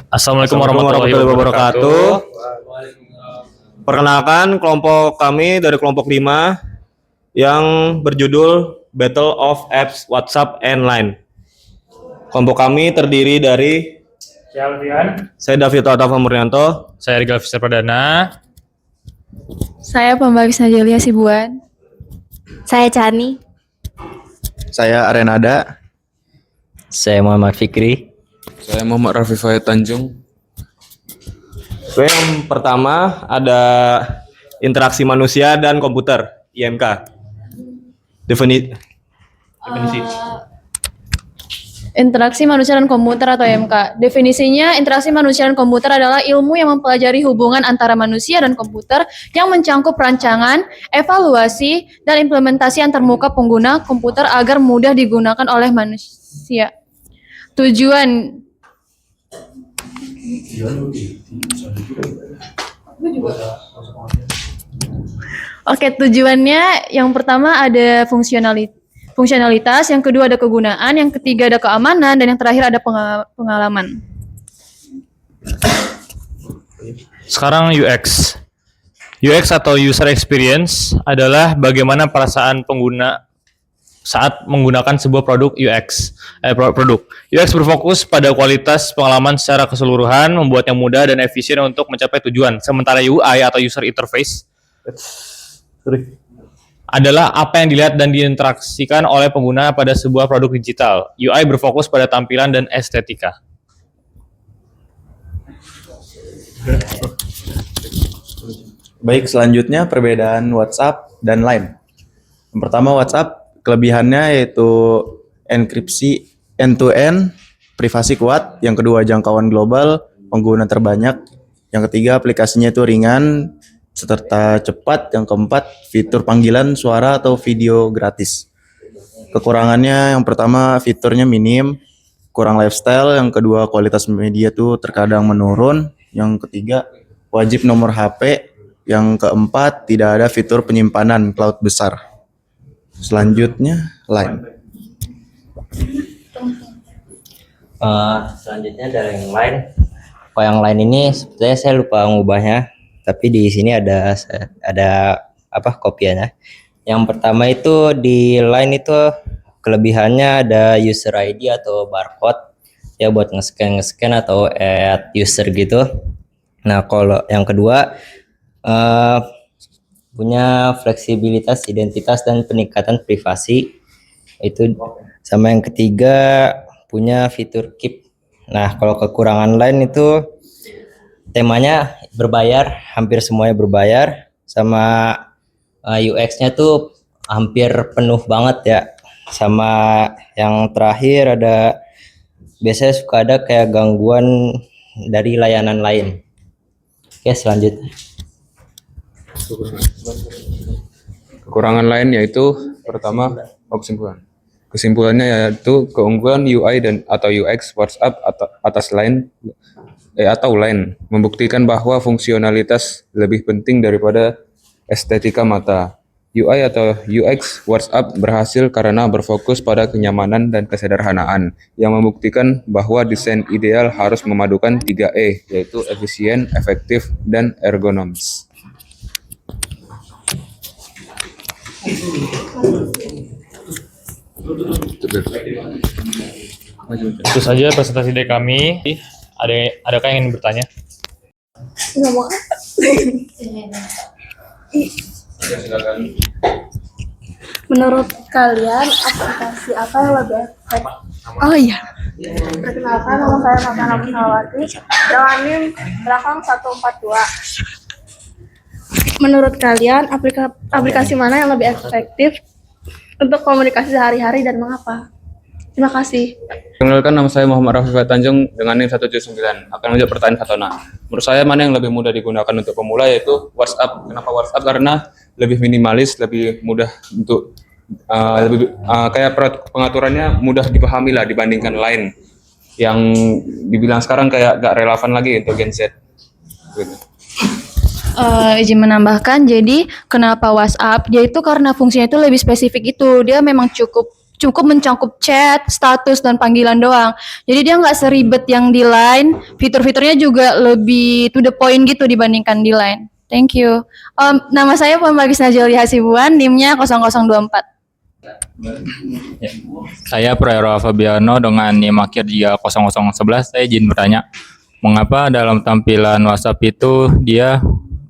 Assalamualaikum warahmatullahi wabarakatuh. Perkenalkan, kelompok kami dari kelompok 5 yang berjudul Battle of Apps WhatsApp and Line. Kelompok kami terdiri dari saya David Otafa Muryanto, Saya Rigal Fisher Pradana. Saya Pembagis Najalia Sibuan. Saya Chani. Saya Arenada. Saya Muhammad Fikri. Saya Muhammad Rafifah Tanjung. Oke, yang pertama ada interaksi manusia dan komputer, IMK. Definisi. Interaksi manusia dan komputer atau IMK. Definisinya, interaksi manusia dan komputer adalah ilmu yang mempelajari hubungan antara manusia dan komputer yang mencangkup rancangan, evaluasi, dan implementasi antarmuka pengguna komputer agar mudah digunakan oleh manusia. Tujuan tujuannya yang pertama ada fungsionalitas, yang kedua ada kegunaan, yang ketiga ada keamanan, dan yang terakhir ada pengalaman. Sekarang UX. UX atau User Experience adalah bagaimana perasaan pengguna saat menggunakan sebuah produk produk. UX berfokus pada kualitas pengalaman secara keseluruhan, membuatnya mudah dan efisien untuk mencapai tujuan. Sementara UI atau User Interface adalah apa yang dilihat dan diinteraksikan oleh pengguna pada sebuah produk digital. UI berfokus pada tampilan dan estetika. Baik, selanjutnya perbedaan WhatsApp dan Line. Yang pertama, WhatsApp kelebihannya yaitu enkripsi end-to-end, privasi kuat. Yang kedua, jangkauan global, pengguna terbanyak. Yang ketiga, aplikasinya itu ringan serta cepat. Yang keempat, fitur panggilan suara atau video gratis. Kekurangannya yang pertama, fiturnya minim, kurang lifestyle. Yang kedua, kualitas media itu terkadang menurun. Yang ketiga, wajib nomor HP. Yang keempat, tidak ada fitur penyimpanan cloud besar. Selanjutnya, Line. Selanjutnya dari yang lain. Kalau yang lain ini sebetulnya saya lupa mengubahnya, tapi di sini ada kopiannya. Yang pertama itu di Line itu kelebihannya ada user ID atau barcode ya buat nge-scan atau add user gitu. Nah, kalau yang kedua punya fleksibilitas identitas dan peningkatan privasi itu, sama yang ketiga punya fitur keep. Nah, kalau kekurangan lain itu temanya berbayar, hampir semuanya berbayar, sama UX-nya tuh hampir penuh banget ya. Sama yang terakhir ada biasanya suka ada kayak gangguan dari layanan lain. Oke, selanjutnya. Kekurangan lain yaitu pertama, kesimpulannya yaitu keunggulan UI atau UX WhatsApp atas Line atau Line membuktikan bahwa fungsionalitas lebih penting daripada estetika mata. UI atau UX WhatsApp berhasil karena berfokus pada kenyamanan dan kesederhanaan, yang membuktikan bahwa desain ideal harus memadukan 3E, yaitu efisien, efektif, dan ergonomis. Itu saja presentasi dari kami. Adakah yang ingin bertanya? Menurut kalian aplikasi apa yang lebih efektif? Oh iya. Perkenalkan, nama saya Mata Pusnawati dengan NIM belakang 142. Menurut kalian aplikasi mana yang lebih efektif untuk komunikasi sehari-hari dan mengapa? Terima kasih. Perkenalkan, nama saya Muhammad Rafifah Tanjung dengan NIM 179. Akan menjawab pertanyaan Fatona. Menurut saya mana yang lebih mudah digunakan untuk pemula yaitu WhatsApp. Kenapa WhatsApp? Karena lebih minimalis, lebih mudah untuk kayak pengaturannya mudah dipahami lah dibandingkan Line yang dibilang sekarang kayak gak relevan lagi untuk Gen Z. Gitu. Izin menambahkan, jadi kenapa WhatsApp? Yaitu karena fungsinya itu lebih spesifik itu. Dia memang cukup cukup mencakup chat, status, dan panggilan doang. Jadi dia nggak seribet yang di Line. Fitur-fiturnya juga lebih to the point gitu dibandingkan di Line. Thank you. Nama saya Pembagis Najeli Hasibuan, NIM-nya 0024. Saya Praero Fabiano dengan NIM akhir 30011. Saya izin bertanya, mengapa dalam tampilan WhatsApp itu dia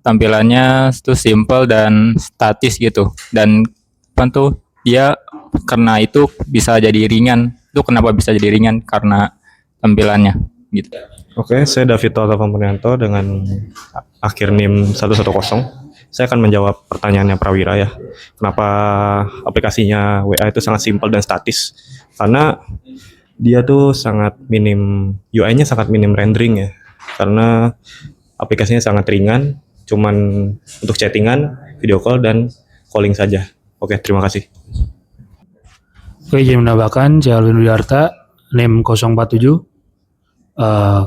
tampilannya itu simple dan statis gitu, dan tentu dia karena itu bisa jadi ringan. Itu kenapa bisa jadi ringan? Karena tampilannya gitu. Oke, saya Davito Altafampunianto dengan akhir NIM 110. Saya akan menjawab pertanyaannya Prawira ya. Kenapa aplikasinya WA itu sangat simpel dan statis? Karena dia tuh sangat minim, UI-nya sangat minim rendering ya. Karena aplikasinya sangat ringan, cuman untuk chattingan, video call, dan calling saja. Oke, terima kasih. Oke, izin menambahkan, saya Alvin Widarta, NIM 047.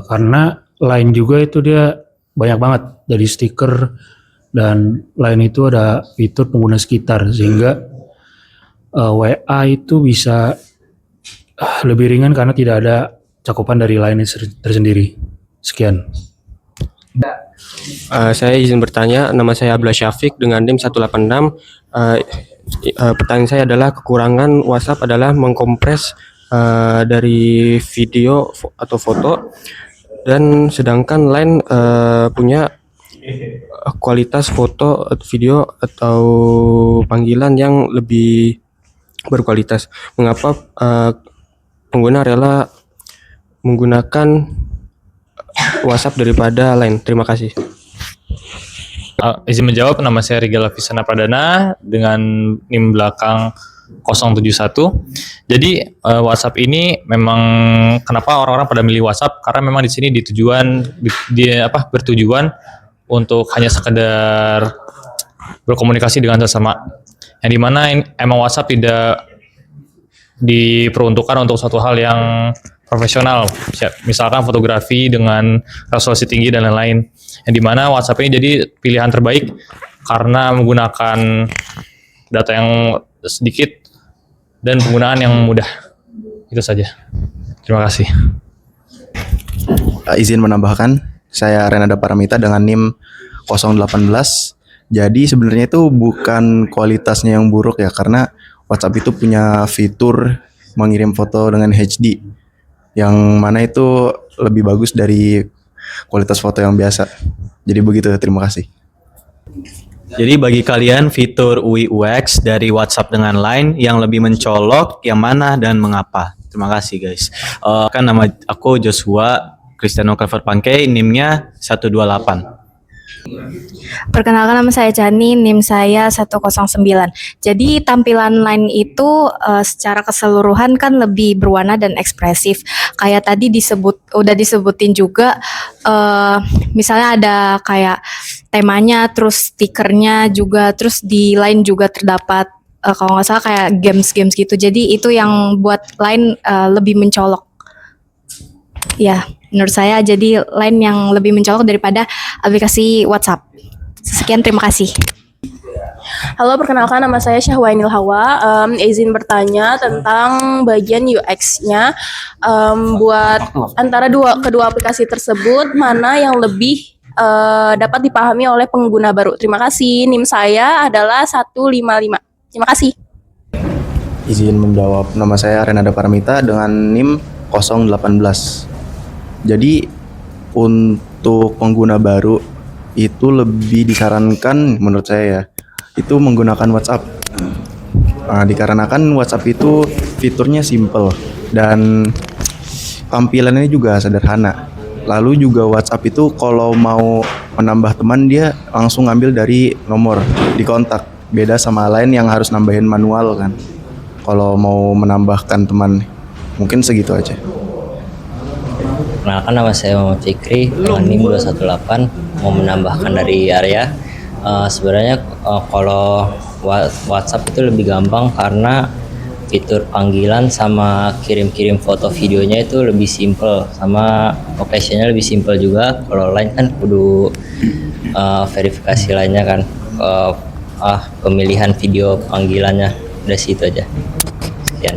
Karena Line juga itu dia banyak banget dari stiker, dan Line itu ada fitur pengguna sekitar, sehingga WA itu bisa lebih ringan karena tidak ada cakupan dari Line tersendiri. Sekian. Saya izin bertanya, nama saya Abdullah Syafiq dengan NIM 186. Pertanyaan saya adalah kekurangan WhatsApp adalah mengkompres dari video atau foto, dan sedangkan Line punya kualitas foto, video atau panggilan yang lebih berkualitas. Mengapa pengguna rela menggunakan WhatsApp daripada Line? Terima kasih. Izin menjawab, nama saya Rigel Lavisana Pradana dengan NIM belakang 071. Jadi WhatsApp ini memang kenapa orang-orang pada milih WhatsApp, karena memang di sini bertujuan untuk hanya sekedar berkomunikasi dengan sesama. Yang dimana emang WhatsApp tidak diperuntukkan untuk suatu hal yang profesional, misalkan fotografi dengan resolusi tinggi dan lain-lain. Yang dimana WhatsApp ini jadi pilihan terbaik karena menggunakan data yang sedikit dan penggunaan yang mudah. Itu saja. Terima kasih. Izin menambahkan, saya Renada Paramita dengan NIM 018. Jadi sebenarnya itu bukan kualitasnya yang buruk ya, karena WhatsApp itu punya fitur mengirim foto dengan HD, yang mana itu lebih bagus dari kualitas foto yang biasa. Jadi begitu, terima kasih. Jadi bagi kalian fitur UI UX dari WhatsApp dengan Line yang lebih mencolok yang mana dan mengapa? Terima kasih guys. Kan nama aku Joshua Cristiano Clever Pangkei, NIM-nya 128. Perkenalkan, nama saya Chani, NIM saya 109. Jadi tampilan Line itu secara keseluruhan kan lebih berwarna dan ekspresif. Kayak tadi udah disebutin juga, misalnya ada kayak temanya, terus stikernya juga, terus di Line juga terdapat kalau nggak salah kayak games gitu. Jadi itu yang buat Line lebih mencolok. Ya, menurut saya jadi Line yang lebih mencolok daripada aplikasi WhatsApp. Sekian, terima kasih. Halo, perkenalkan, nama saya Syahwainil Hawa. Izin bertanya tentang bagian UX-nya. Buat antara kedua aplikasi tersebut, mana yang lebih dapat dipahami oleh pengguna baru? Terima kasih. NIM saya adalah 155. Terima kasih. Izin menjawab, nama saya Renada Paramita dengan NIM 018. Jadi untuk pengguna baru itu lebih disarankan menurut saya ya, itu menggunakan WhatsApp. Nah, dikarenakan WhatsApp itu fiturnya simple dan tampilannya juga sederhana. Lalu juga WhatsApp itu kalau mau menambah teman dia langsung ngambil dari nomor di kontak. Beda sama Line yang harus nambahin manual kan. Kalau mau menambahkan teman, mungkin segitu aja. Perkenalkan, nama saya Muhammad Fikri dengan NIM 218. Mau menambahkan dari Arya, sebenarnya kalau WhatsApp itu lebih gampang karena fitur panggilan sama kirim-kirim foto videonya itu lebih simple, sama occasionnya lebih simple juga. Kalau Line kan kudu verifikasi lainnya kan, pemilihan video panggilannya. Udah situ aja. sekian.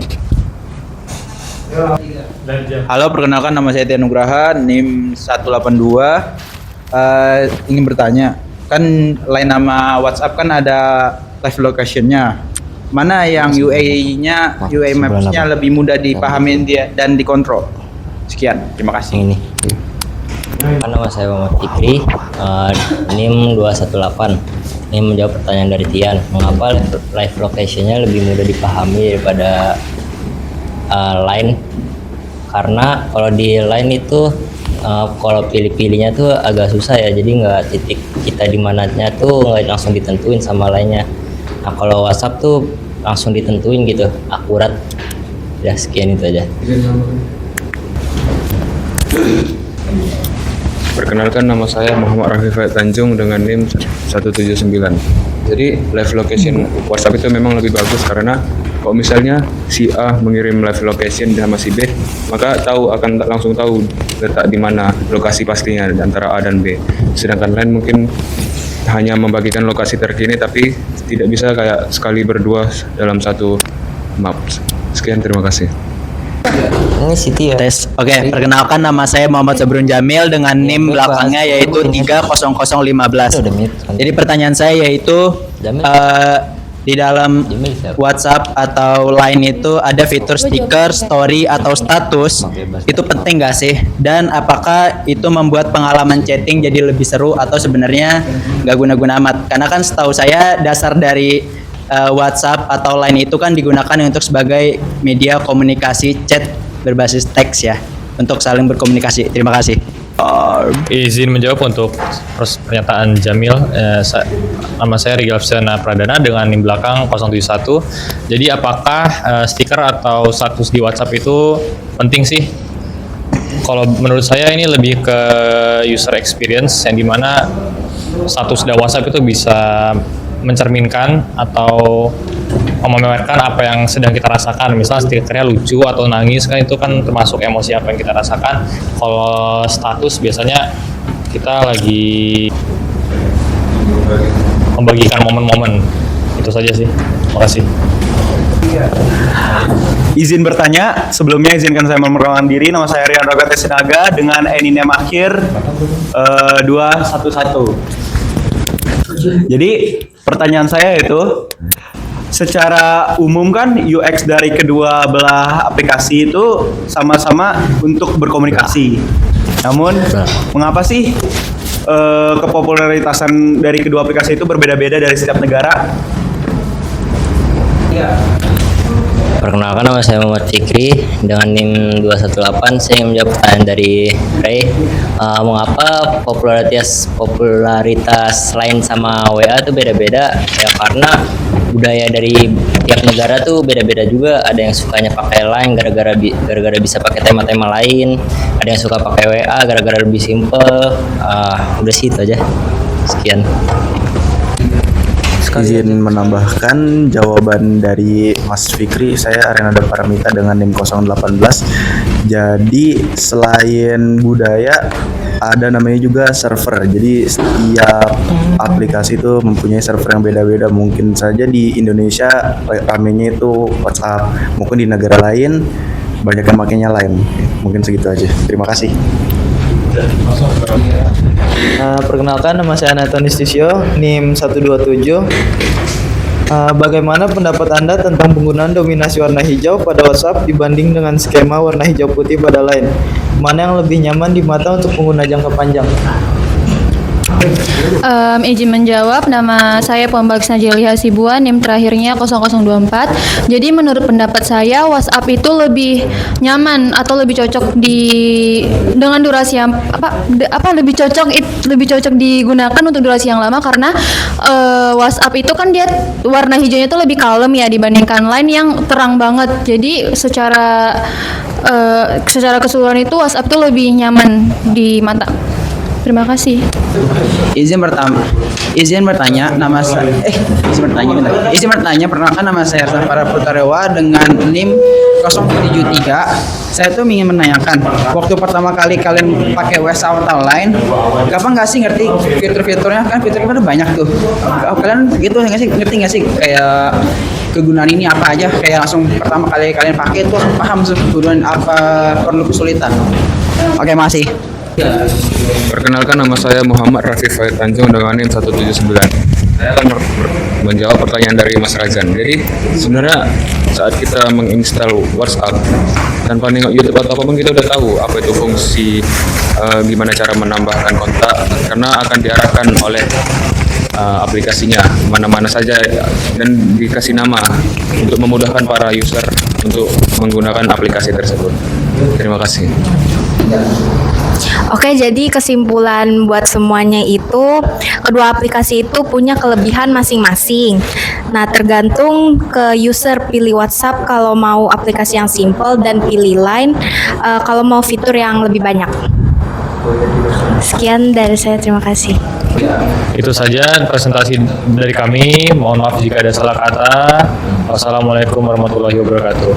Halo, perkenalkan nama saya Tia Nugraha, NIM 182. Ingin bertanya, kan lain nama WhatsApp kan ada live location-nya. Mana yang UI-nya, UI Maps-nya lebih mudah dipahami dan dikontrol? Sekian, terima kasih. Ini. Nama saya Muhammad Fikri, NIM 218. Ini menjawab pertanyaan dari Tian, mengapa live location-nya lebih mudah dipahami daripada Line? Karena kalau di Line itu kalau pilih-pilihnya tuh agak susah ya, jadi nggak titik kita di mananya tuh nggak langsung ditentuin sama lainnya. Nah kalau WhatsApp tuh langsung ditentuin gitu, akurat. Ya sekian itu aja. Perkenalkan, nama saya Muhammad Rafi Tanjung dengan NIM 179. Jadi live location WhatsApp itu memang lebih bagus karena kalau misalnya si A mengirim live location sama si B, maka akan langsung tahu letak di mana lokasi pastinya antara A dan B. Sedangkan lain mungkin hanya membagikan lokasi terkini tapi tidak bisa kayak sekali berdua dalam satu map. Sekian, terima kasih. Ini Siti ya. Tes. Oke, perkenalkan nama saya Muhammad Sabrun Jamil dengan NIM belakangnya yaitu 30015. Jadi pertanyaan saya yaitu di dalam WhatsApp atau Line itu ada fitur stiker, story atau status. Itu penting nggak sih? Dan apakah itu membuat pengalaman chatting jadi lebih seru atau sebenarnya nggak guna-guna amat? Karena kan setahu saya dasar dari WhatsApp atau Line itu kan digunakan untuk sebagai media komunikasi chat berbasis teks ya, untuk saling berkomunikasi. Terima kasih. Izin menjawab untuk pernyataan Jamil. Nama saya Rigal Fsena Pradana dengan NIM belakang 071. Jadi apakah stiker atau status di WhatsApp itu penting sih? Kalau menurut saya ini lebih ke user experience, yang dimana status di WhatsApp itu bisa mencerminkan atau memamerkan apa yang sedang kita rasakan. Misalnya stikernya lucu atau nangis, kan itu kan termasuk emosi apa yang kita rasakan. Kalau status biasanya kita lagi membagikan momen-momen. Itu saja sih. Terima kasih. Izin bertanya, sebelumnya izinkan saya memperkenalkan diri. Nama saya Rian Rogat Sinaga dengan NIM akhir 211. Jadi pertanyaan saya itu, secara umum kan UX dari kedua belah aplikasi itu sama-sama untuk berkomunikasi. Namun mengapa sih kepopuleritasan dari kedua aplikasi itu berbeda-beda dari setiap negara? Perkenalkan, nama saya Muhammad Fikri dengan NIM 218. Saya ingin menjawab pertanyaan dari Ray. Mengapa popularitas Line sama WA itu beda-beda? Ya karena budaya dari tiap negara tuh beda-beda juga. Ada yang sukanya pakai Line gara-gara bisa pakai tema-tema lain. Ada yang suka pakai WA gara-gara lebih simple. Udah sih itu aja. Sekian. Izin menambahkan jawaban dari Mas Fikri, saya Renada Paramita dengan NIM 018. Jadi selain budaya ada namanya juga server. Jadi setiap aplikasi itu mempunyai server yang beda-beda. Mungkin saja di Indonesia ramenya itu WhatsApp, mungkin di negara lain banyak yang makainya lain. Mungkin segitu aja. Terima kasih. Perkenalkan, nama saya Nathan Istisio, NIM 127. Bagaimana pendapat Anda tentang penggunaan dominasi warna hijau pada WhatsApp dibanding dengan skema warna hijau putih pada Line? Mana yang lebih nyaman di mata untuk pengguna jangka panjang? Izin menjawab, nama saya Pembagsna Jeli Hasibuan, NIM terakhirnya 0024. Jadi menurut pendapat saya WhatsApp itu lebih nyaman atau lebih cocok dengan durasi yang lebih cocok digunakan untuk durasi yang lama, karena WhatsApp itu kan dia warna hijaunya itu lebih kalem ya dibandingkan Line yang terang banget. Jadi secara keseluruhan itu WhatsApp itu lebih nyaman di mata. Terima kasih. Izin bertanya, perkenalkan nama saya Safara Putarewa dengan NIM 073. Saya tuh ingin menanyakan, waktu pertama kali kalian pakai WhatsApp atau Line, kapan nggak sih ngerti fitur-fiturnya? Kan fiturnya kan banyak tuh. Kalian gitu nggak sih, ngerti nggak sih kayak kegunaan ini apa aja, kayak langsung pertama kali kalian pakai tuh langsung paham kegunaan apa, perlu kesulitan. Oke, makasih. Perkenalkan, nama saya Muhammad Rafi Faid Tanjung dengan NIM 179. Saya akan menjawab pertanyaan dari Mas Razan. Jadi sebenarnya saat kita menginstal WhatsApp tanpa nengok YouTube atau apapun, kita udah tahu apa itu fungsi, gimana cara menambahkan kontak, karena akan diarahkan oleh aplikasinya mana-mana saja dan dikasih nama untuk memudahkan para user untuk menggunakan aplikasi tersebut. Terima kasih. Oke, jadi kesimpulan buat semuanya itu, kedua aplikasi itu punya kelebihan masing-masing. Nah, tergantung ke user, pilih WhatsApp kalau mau aplikasi yang simple dan pilih Line kalau mau fitur yang lebih banyak. Sekian dari saya, terima kasih. Itu saja presentasi dari kami. Mohon maaf jika ada salah kata. Wassalamualaikum warahmatullahi wabarakatuh.